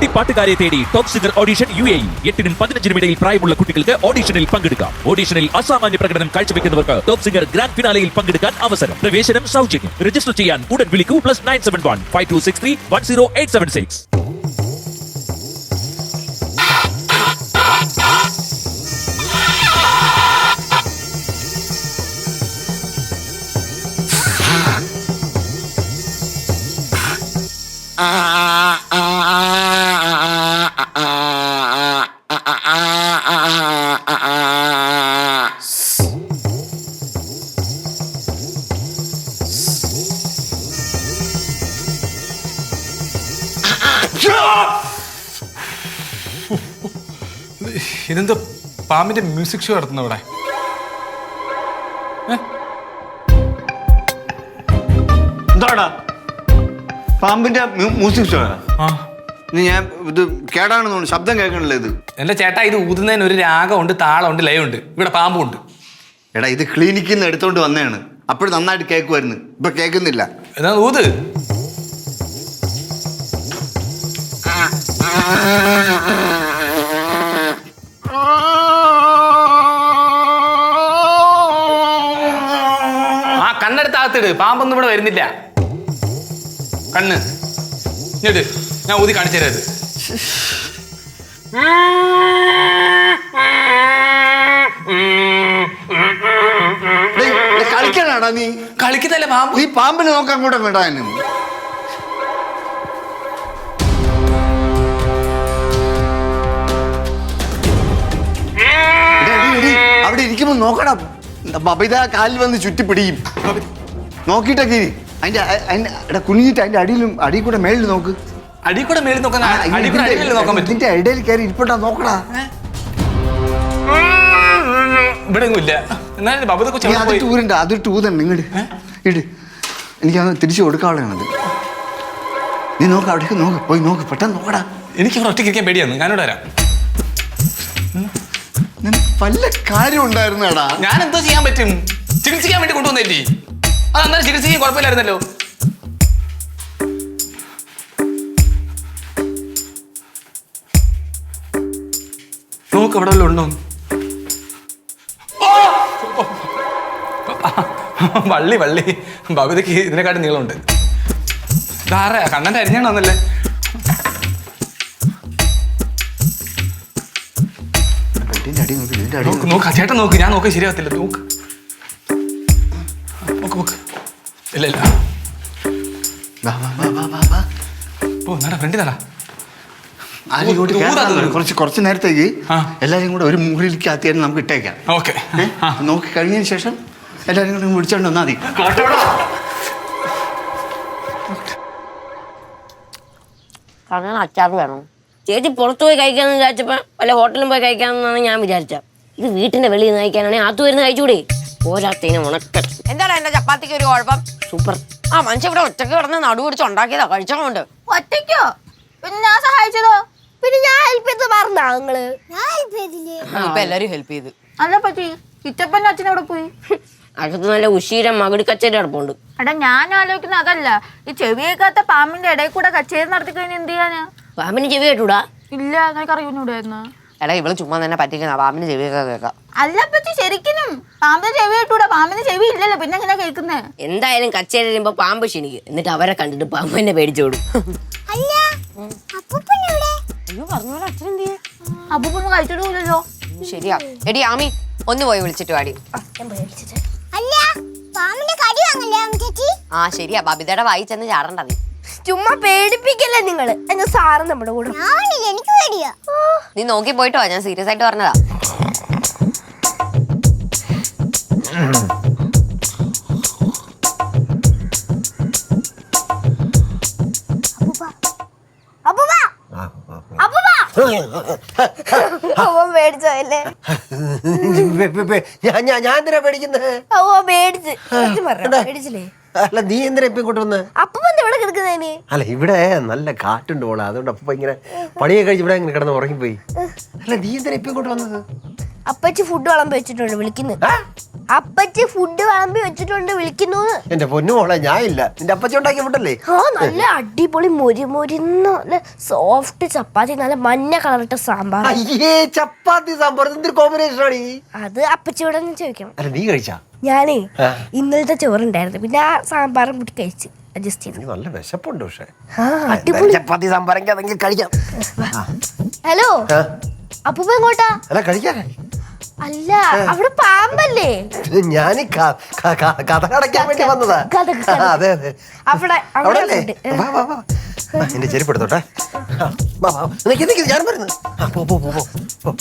കുട്ടിപ്പാട്ടുകാരെ തേടി top singer audition UAE 8-നും 15-നും ഇടയിൽ പ്രായമുള്ള കുട്ടികൾക്ക് ഓഡിഷനിൽ പങ്കെടുക്കാം. ഓഡിഷനിൽ അസാമാന്യ പ്രകടനം കാഴ്ചവെക്കുന്നവർക്ക് ടോപ്പ് സിംഗർ ഗ്രാൻഡ് ഫിനാലയിൽ പങ്കെടുക്കാൻ അവസരം. പ്രവേശനം സൗജന്യം. രജിസ്റ്റർ ചെയ്യാൻ ഉടൻ വിളിക്കൂ +971 5263 10876. ഇതെന്താ പാമ്പിന്റെ മ്യൂസിക് ഷോ നടത്തുന്ന ഇവിടെ? എന്താടാ പാമ്പിന്റെ മ്യൂസിക് ഷോ? ഞാൻ ഇത് കേടാണെന്ന് തോന്നുന്നു, ശബ്ദം കേൾക്കണല്ലോ ഇത്. എന്റെ ചേട്ടാ, ഇത് ഊതുന്നതിന് ഒരു രാഗമുണ്ട്, താളമുണ്ട്, ലയമുണ്ട്. ഇവിടെ പാമ്പുണ്ട്. എടാ ഇത് ക്ലിനിക്കിൽ നിന്ന് എടുത്തോണ്ട് വന്നതാണ്. അപ്പോഴും നന്നായിട്ട് കേൾക്കുമായിരുന്നു, ഇപ്പൊ കേൾക്കുന്നില്ല. എന്നാ ഊത്. ആ കണ്ണെടുത്ത് അകത്തിട്, പാമ്പൊന്നും ഇവിടെ വരുന്നില്ല. കണ്ണ് ഇങ്ങോട്ട്, ഞാൻ ഊതി കാണിച്ചു തരാം. കളിക്കാനാടാ നീ? കളിക്കുന്നല്ലേ പാമ്പ്. നീ പാമ്പിനെ നോക്കാൻ കൂടെ വേണ്ടാനും. അവിടെ ഇരിക്കുമ്പോ നോക്കടാ, ബബിത കാലിൽ വന്ന് ചുറ്റിപ്പിടിയും. നോക്കിട്ടൊക്കെ അതിന്റെ കുനിഞ്ഞിട്ട് അതിന്റെ അടിയിൽ കൂടെ മേളിൽ നോക്ക്. അടി കൂടെ മേളിൽ നോക്കാൻ നോക്കാൻ പറ്റും. ഇതിന്റെ ഇടയിൽ കയറി ഇരിപ്പട്ടാ നോക്കടാ. ഇവിടെ ഒന്നും ഇല്ല. എന്നാലും ഊരുണ്ട്, അതിട്ട് ഊതണ്ട്. ഇങ്ങോട്ട് ഇട്, എനിക്കത് തിരിച്ചു കൊടുക്കാനുള്ളതാണത്. നീ നോക്ക്, അവിടേക്ക് നോക്ക്, പോയി നോക്ക്, പെട്ടെന്ന് നോക്കടാ. എനിക്ക് ഒറ്റയ്ക്ക് ഇരിക്കാൻ പേടിയാണ്, ഞാനിവിടെ വരാം. വല്ല കാര്യം ഉണ്ടായിരുന്നടാ. ഞാൻ എന്തോ ചെയ്യാൻ പറ്റും? ചികിത്സിക്കാൻ വേണ്ടി കൊണ്ടുവന്നേറ്റി. അത് അന്നേരം ചികിത്സിക്കാൻ കുഴപ്പമില്ലായിരുന്നല്ലോ. നോക്ക്, അവിടെ വല്ലതും ഉണ്ടോ? വള്ളി വള്ളി ഭവിതയ്ക്ക് ഇതിനെക്കാട്ടും നീളമുണ്ട്. ധാര കണ്ണന്റെ അരിഞ്ഞാണോന്നല്ലേ? നോക്ക് ചേട്ടൻ നോക്ക്, ഞാൻ നോക്കി ശരിയാകത്തില്ല. നോക്ക് നോക്ക് നോക്ക്. ഇല്ല ഇല്ല, ഓ നടാ ഫ്രണ്ട് നടാ. കുറച്ച് നേരത്തേക്ക് എല്ലാരും കൂടെ ഒരു മുറിയിലേക്ക് ആത്തിയാലും നമുക്ക് ഇട്ടേക്കാം. ഓക്കെ, നോക്കി കഴിഞ്ഞതിന് ശേഷം എല്ലാരും കൂടെ വിളിച്ചോണ്ട് വന്നാൽ മതി. കാരണം അച്ചാർ വേണം. ചേച്ചി പുറത്തു പോയി കഴിക്കാമെന്ന് വിചാരിച്ചപ്പോൾ വല്ല ഹോട്ടലിൽ പോയി കഴിക്കാമെന്നാണ് ഞാൻ വിചാരിച്ചത്. ഇത് വീട്ടിന്റെ വെളിയിൽ നിന്ന് കഴിക്കാനാണെങ്കിൽ അകത്ത് വരുന്ന കഴിച്ചുകൂടെ? പോരാത്തതിനെ ഉണക്കൽ. എന്താണ് എന്റെ ചപ്പാത്തിക്ക് ഒരു കുഴപ്പം? സൂപ്പർ. ആ മനുഷ്യ ഇവിടെ ഒറ്റക്ക് കിടന്ന് നടുപിടിച്ച് ഉണ്ടാക്കിയതാ, കഴിച്ചോണ്ട്. ഒറ്റയ്ക്കോ? പിന്നെ ഞാൻ സഹായിച്ചതോ? പിന്നെ ഞാൻ ഹെൽപ്പ് ചെയ്ത് പറഞ്ഞാ നിങ്ങള്? ഞാൻ ഹെൽപ്പ് ചെയ്തില്ലേ? ഇപ്പൊ എല്ലാരും ഹെൽപ്പ് ചെയ്ത്. അല്ല പറ്റി ചിറ്റപ്പന്റെ അച്ഛൻ എവിടെ പോയി? അകത്ത് നല്ല ഉശീരം മകുടി കച്ചേരി കിടപ്പുണ്ട്. എടാ ഞാൻ ആലോചിക്കുന്ന അതല്ല, ഈ ചെവിയേക്കാത്ത പാമ്പിന്റെ ഇടയിൽ കൂടെ കച്ചേരി നടത്തി കഴിഞ്ഞാൽ എന്ത് ചെയ്യാനാ? പാമ്പിന് ചെവി കേട്ടൂടാ? ഇല്ല, നിനക്ക് അറിയുന്നൂടായിരുന്നു. എടാ ഇവള് ചുമ്മാ തന്നെ പറ്റിക്കുന്ന, പാമ്പിന് ചെവിയൊക്കെ കേൾക്കാം. അല്ല പറ്റി ശരിക്കും പാമ്പിന് ചെവി കേട്ടൂടാ? പാമ്പിന് ചെവി ഇല്ലല്ലോ, പിന്നെ എങ്ങനെ കേൾക്കുന്നേ? എന്തായാലും കച്ചേരി വരുമ്പോ പാമ്പ് ക്ഷണിക്കും, എന്നിട്ട് അവരെ കണ്ടിട്ട് പാമ്പ് എന്നെ പേടിച്ചോടും. അയ്യോ പറഞ്ഞോളൂ, അച്ഛനെന്ത് ചെയ്യേ? അപ്പൂപ്പൊന്നും കഴിച്ചിട്ടില്ലല്ലോ. ശരിയാ. എടി ആമി, ഒന്ന് പോയി വിളിച്ചിട്ട് വാടി. ആ ശരിയാ, ബബിതയുടെ വായി ചെന്ന് ചാടണ്ടത്. ചുമ്മാ പേടിപ്പിക്കല്ലേ നിങ്ങള്. എന്റെ സാറ് നമ്മുടെ കൂടെ. എനിക്ക് പേടിയാ. നീ നോക്കി പോയിട്ടോ, ഞാൻ സീരിയസ് ആയിട്ട് പറഞ്ഞതാ. പേടിച്ചോല്ലേ? ഞാൻ എന്തിനാ പേടിക്കുന്നത്? പേടിച്ചില്ലേ? അല്ല നീ എന്തിനാ ഇപ്പൊ ഇങ്ങോട്ട് വന്ന്? അപ്പം ഇവിടെ കിടക്കുന്നതിന്? അല്ല ഇവിടെ നല്ല കാറ്റുണ്ട് പോളെ, അതുകൊണ്ട് അപ്പൊ ഇങ്ങനെ പണിയൊക്കെ കഴിച്ച് ഇവിടെ ഇങ്ങനെ കിടന്ന് ഉറങ്ങിപ്പോയി. അല്ല നീ എന്തിനാ ഇപ്പൊ ഇങ്ങോട്ട് വന്നത്? അപ്പച്ചി ഫുഡ് വിളമ്പി വെച്ചിട്ടുണ്ട്, വിളിക്കുന്നു. അപ്പച്ചി ഫുഡ് വിളമ്പി വെച്ചിട്ടുണ്ട് വിളിക്കുന്നു. എന്റെ പൊന്നു മോളെ ഞാൻ ഇല്ല, നിന്റെ അപ്പച്ചി ഉണ്ടാക്കിയ ഫുഡല്ലേ? ആ നല്ല അടിപൊളി മൊരിമൊരിന്ന നല്ല സോഫ്റ്റ് ചപ്പാത്തി, നല്ല മഞ്ഞ കളറിട്ട സാമ്പാർ. അയ്യേ, ചപ്പാത്തി സാമ്പാർ എന്തൊരു കോമ്പിനേഷൻ ആണ്. അത് അപ്പച്ചിയോടെ ചോദിക്കണം. അല്ല നീ കഴിച്ചാ? ഞാനേ ഇന്നലത്തെ ചോറുണ്ടായിരുന്നു, പിന്നെ ആ സാമ്പാറും കൂടി കഴിച്ച് അഡ്ജസ്റ്റ് ചെയ്തു. നീ നല്ല വിശപ്പുണ്ട് പക്ഷെ. ആ അടിപൊളി ചപ്പാത്തി സാമ്പാറെങ്കിൽ അതെങ്കിൽ കഴിക്കാം. ഹലോ അപ്പൂപ്പ എങ്ങോട്ടാ? അല്ല കഴിക്കാൻ. അല്ല അവിടെ പാമ്പല്ലേ? ഞാൻ കഥ കടക്കാൻ വേണ്ടി വന്നതാ. അതെ അതെ, അവിടെ അവിടെ അവിടെ അല്ലേ? ഉണ്ട്. വാ വാ വാ, എന്റെ ചെരുപ്പ് എടുത്തോട്ടെ. ഞാൻ വരുന്നു. പോ പോ പോ പോ.